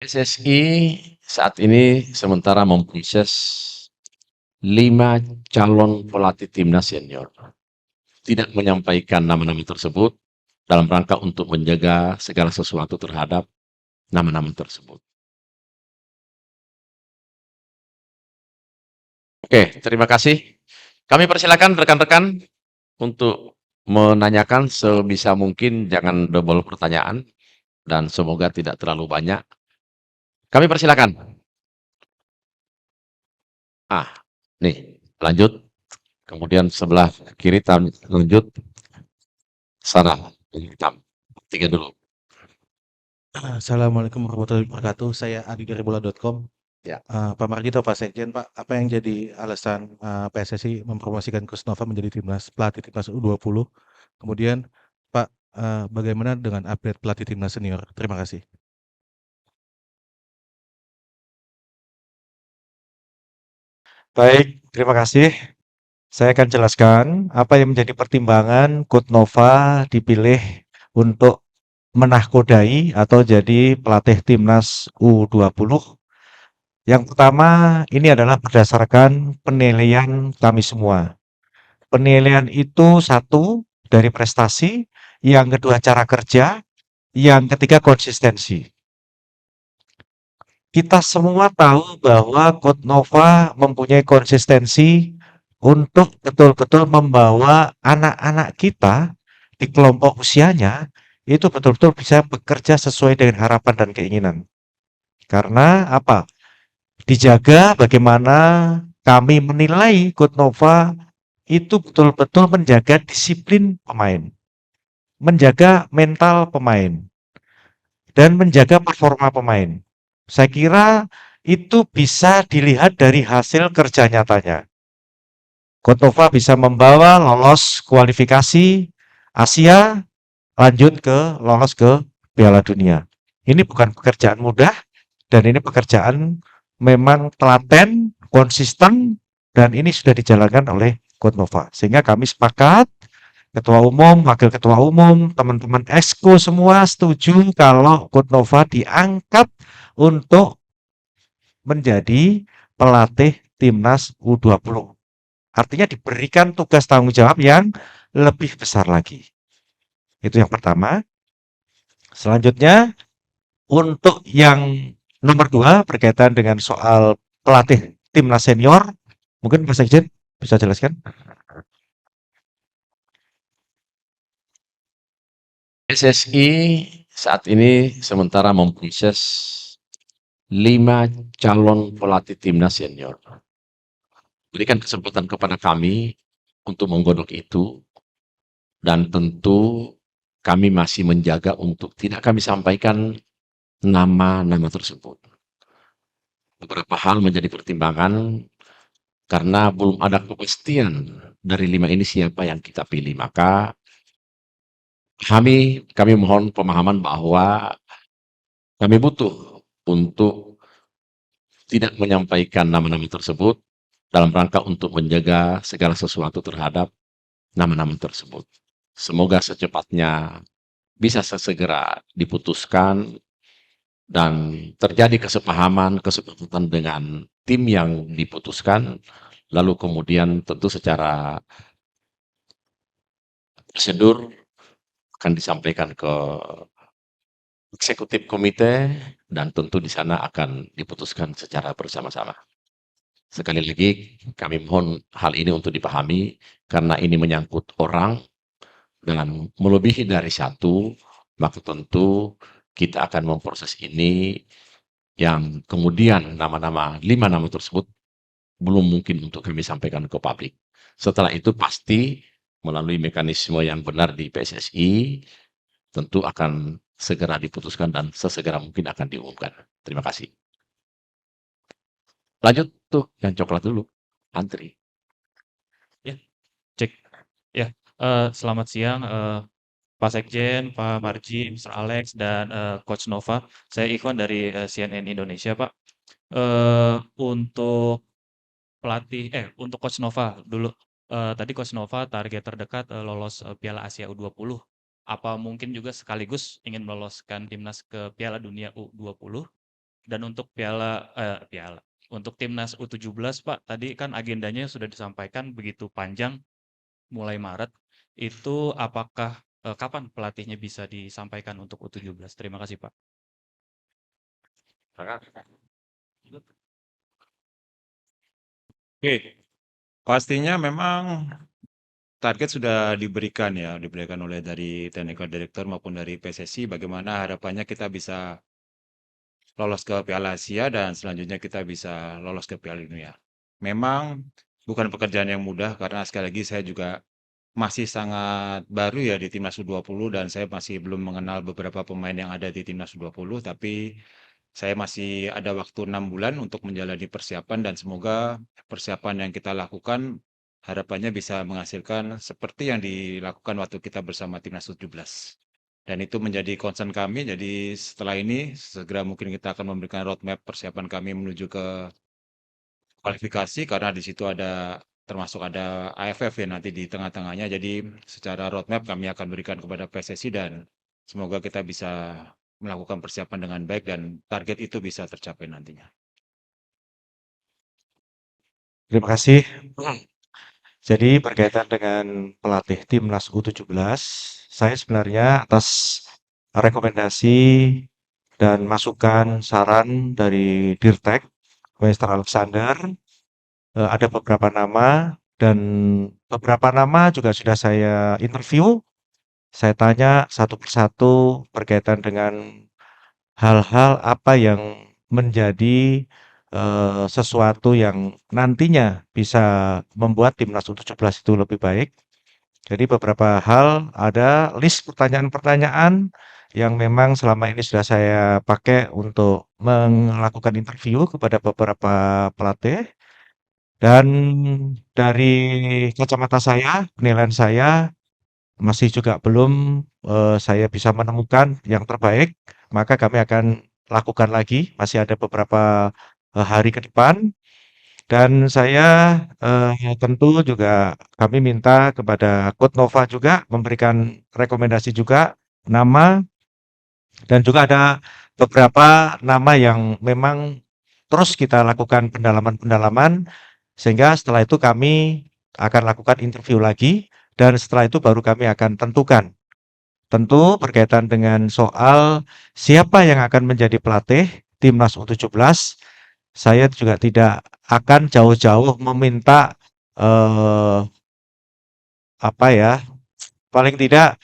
PSSI saat ini sementara memproses 5 calon pelatih timnas senior. Tidak menyampaikan nama-nama tersebut dalam rangka untuk menjaga segala sesuatu terhadap nama-nama tersebut. Oke, terima kasih. Kami persilakan rekan-rekan untuk menanyakan sebisa mungkin, jangan double pertanyaan, dan semoga tidak terlalu banyak. Kami persilakan. Ah, nih, lanjut. Kemudian sebelah kiri lanjut. Sana, hitam. Tiga dulu. Assalamualaikum warahmatullahi wabarakatuh. Saya Adi dari bola.com. Ya. Pak Margito, Pak Sekjen, Pak, apa yang jadi alasan PSSI mempromosikan Kusnova menjadi pelatih timnas U20? Kemudian, Pak, bagaimana dengan update pelatih timnas senior? Terima kasih. Baik, terima kasih. Saya akan jelaskan apa yang menjadi pertimbangan Kutnova dipilih untuk menahkodai atau jadi pelatih timnas U20. Yang pertama, ini adalah berdasarkan penilaian kami semua. Penilaian itu satu dari prestasi, yang kedua cara kerja, yang ketiga konsistensi. Kita semua tahu bahwa Kutnova mempunyai konsistensi untuk betul-betul membawa anak-anak kita di kelompok usianya itu betul-betul bisa bekerja sesuai dengan harapan dan keinginan. Karena apa? Dijaga bagaimana kami menilai Kutnova itu betul-betul menjaga disiplin pemain, menjaga mental pemain, dan menjaga performa pemain. Saya kira itu bisa dilihat dari hasil kerja nyatanya. Kotova bisa membawa lolos kualifikasi Asia, lanjut ke lolos ke Piala Dunia. Ini bukan pekerjaan mudah dan ini pekerjaan memang telaten, konsisten, dan ini sudah dijalankan oleh Kotova. Sehingga kami sepakat, ketua umum, wakil ketua umum, teman-teman exco semua setuju kalau Kotova diangkat untuk menjadi pelatih timnas U20. Artinya diberikan tugas tanggung jawab yang lebih besar lagi. Itu yang pertama. Selanjutnya, untuk yang nomor dua berkaitan dengan soal pelatih timnas senior, mungkin Mas Sekjen bisa jelaskan? PSSI saat ini sementara memproses 5 calon pelatih timnas senior. Berikan kesempatan kepada kami untuk menggodok itu, dan tentu kami masih menjaga untuk tidak kami sampaikan nama-nama tersebut. Beberapa hal menjadi pertimbangan karena belum ada kepastian dari 5 ini siapa yang kita pilih. Maka kami mohon pemahaman bahwa kami butuh untuk tidak menyampaikan nama-nama tersebut dalam rangka untuk menjaga segala sesuatu terhadap nama-nama tersebut. Semoga secepatnya bisa sesegera diputuskan dan terjadi kesepakatan dengan tim yang diputuskan, lalu kemudian tentu secara prosedur akan disampaikan ke eksekutif komite dan tentu di sana akan diputuskan secara bersama-sama. Sekali lagi kami mohon hal ini untuk dipahami karena ini menyangkut orang dan melebihi dari satu, maka tentu kita akan memproses ini yang kemudian lima nama tersebut belum mungkin untuk kami sampaikan ke publik. Setelah itu pasti melalui mekanisme yang benar di PSSI tentu akan segera diputuskan dan sesegera mungkin akan diumumkan. Terima kasih. Lanjut tuh yang coklat dulu, antri. Ya, cek. Ya, selamat siang, Pak Sekjen, Pak Marji, Mr. Alex, dan Coach Nova. Saya Ikhwan dari CNN Indonesia, Pak. Untuk untuk Coach Nova dulu. Tadi Coach Nova target terdekat lolos Piala Asia U20. Apa mungkin juga sekaligus ingin meloloskan timnas ke Piala Dunia U20? Dan untuk untuk timnas U17 Pak, tadi kan agendanya sudah disampaikan begitu panjang mulai Maret. Itu apakah kapan pelatihnya bisa disampaikan untuk U17? Terima kasih Pak. Oke, pastinya memang target sudah diberikan oleh dari Technical Director maupun dari PSSI bagaimana harapannya kita bisa lolos ke Piala Asia dan selanjutnya kita bisa lolos ke Piala Dunia. Memang bukan pekerjaan yang mudah karena sekali lagi saya juga masih sangat baru ya di Timnas U20 dan saya masih belum mengenal beberapa pemain yang ada di Timnas U20, tapi saya masih ada waktu 6 bulan untuk menjalani persiapan dan semoga persiapan yang kita lakukan harapannya bisa menghasilkan seperti yang dilakukan waktu kita bersama Timnas U17. Dan itu menjadi concern kami, jadi setelah ini segera mungkin kita akan memberikan roadmap persiapan kami menuju ke kualifikasi karena di situ termasuk ada AFF ya nanti di tengah-tengahnya. Jadi secara roadmap kami akan berikan kepada PSSI dan semoga kita bisa melakukan persiapan dengan baik dan target itu bisa tercapai nantinya. Terima kasih. Jadi berkaitan dengan pelatih timnas U17, saya sebenarnya atas rekomendasi dan masukan saran dari Dirtek, Mr. Alexander, ada beberapa nama dan beberapa nama juga sudah saya interview. Saya tanya satu persatu berkaitan dengan hal-hal apa yang menjadi sesuatu yang nantinya bisa membuat timnas U17 itu lebih baik. Jadi beberapa hal ada list pertanyaan-pertanyaan yang memang selama ini sudah saya pakai untuk melakukan interview kepada beberapa pelatih. Dan dari kacamata saya, penilaian saya masih juga belum saya bisa menemukan yang terbaik, maka kami akan lakukan lagi, masih ada beberapa hari ke depan. Dan saya tentu juga kami minta kepada Coach Nova juga memberikan rekomendasi juga nama dan juga ada beberapa nama yang memang terus kita lakukan pendalaman-pendalaman sehingga setelah itu kami akan lakukan interview lagi dan setelah itu baru kami akan tentukan. Tentu berkaitan dengan soal siapa yang akan menjadi pelatih timnas U17, saya juga tidak akan jauh-jauh meminta apa ya, paling tidak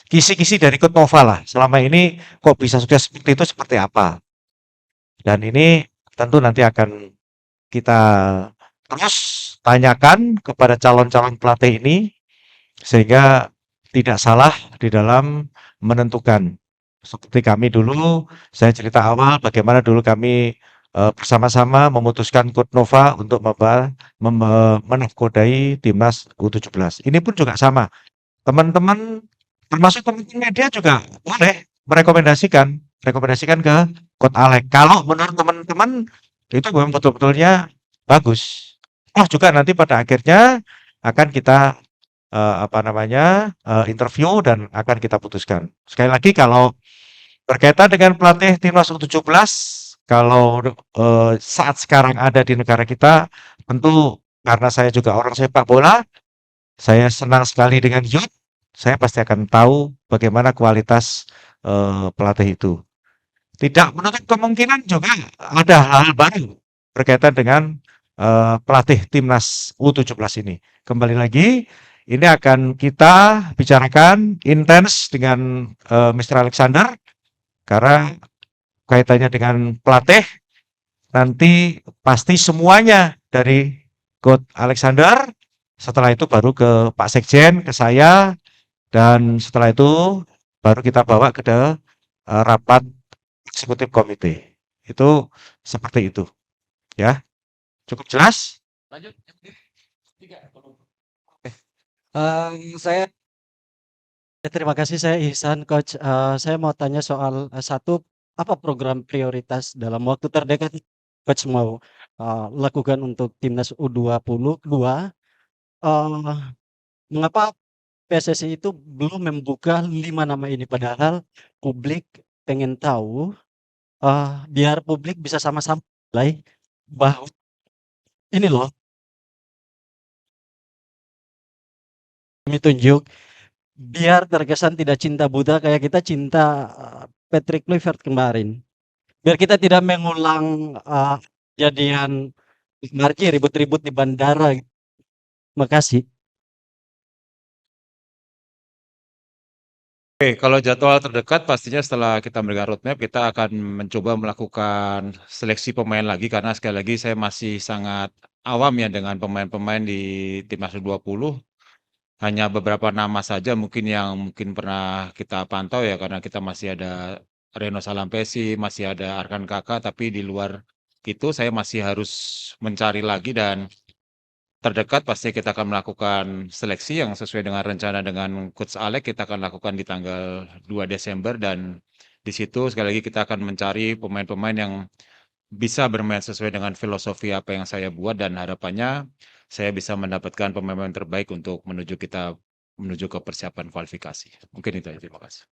kisi-kisi dari Coach Nova lah. Selama ini kok bisa sukses seperti itu seperti apa? Dan ini tentu nanti akan kita terus tanyakan kepada calon-calon pelatih ini sehingga tidak salah di dalam menentukan. Seperti kami dulu, saya cerita awal bagaimana dulu kami bersama-sama memutuskan Coach Nova untuk menahkodai timnas U17. Ini pun juga sama. Teman-teman, termasuk teman-teman media juga boleh rekomendasikan ke Coach Alex. Kalau menurut teman-teman itu memang betul-betulnya bagus. Oh juga nanti pada akhirnya akan kita interview dan akan kita putuskan. Sekali lagi kalau berkaitan dengan pelatih timnas U17, kalau saat sekarang ada di negara kita, tentu karena saya juga orang sepak bola, saya senang sekali dengan youth, saya pasti akan tahu bagaimana kualitas pelatih itu. Tidak menutup kemungkinan juga ada hal baru berkaitan dengan pelatih timnas U17 ini. Kembali lagi, ini akan kita bicarakan intens dengan Mr. Alexander karena kaitannya dengan pelatih nanti pasti semuanya dari Coach Alexander. Setelah itu baru ke Pak Sekjen, ke saya, dan setelah itu baru kita bawa ke rapat eksekutif komite. Itu seperti itu. Ya, cukup jelas? Lanjut. Saya terima kasih, saya Ihsan, Coach. Saya mau tanya soal satu, apa program prioritas dalam waktu terdekat Coach mau lakukan untuk timnas U20? Dua, mengapa PSSI itu belum membuka 5 nama ini, padahal publik pengen tahu biar publik bisa sama-sama menilai bahwa ini loh, kami tunjuk, biar terkesan tidak cinta buta kayak kita cinta, Patrick Kluivert kemarin. Biar kita tidak mengulang, kejadian Marji ribut-ribut di bandara. Makasih. Oke, kalau jadwal terdekat pastinya setelah kita memberikan roadmap, kita akan mencoba melakukan seleksi pemain lagi karena sekali lagi saya masih sangat awam ya dengan pemain-pemain di Timnas U20. Hanya beberapa nama saja mungkin yang mungkin pernah kita pantau ya karena kita masih ada Reno Salampesi, masih ada Arkan Kakak, tapi di luar itu saya masih harus mencari lagi dan terdekat pasti kita akan melakukan seleksi yang sesuai dengan rencana dengan Coach Alex kita akan lakukan di tanggal 2 Desember dan di situ sekali lagi kita akan mencari pemain-pemain yang bisa bermain sesuai dengan filosofi apa yang saya buat dan harapannya saya bisa mendapatkan pemain-pemain terbaik untuk menuju ke persiapan kualifikasi. Mungkin itu aja, terima kasih.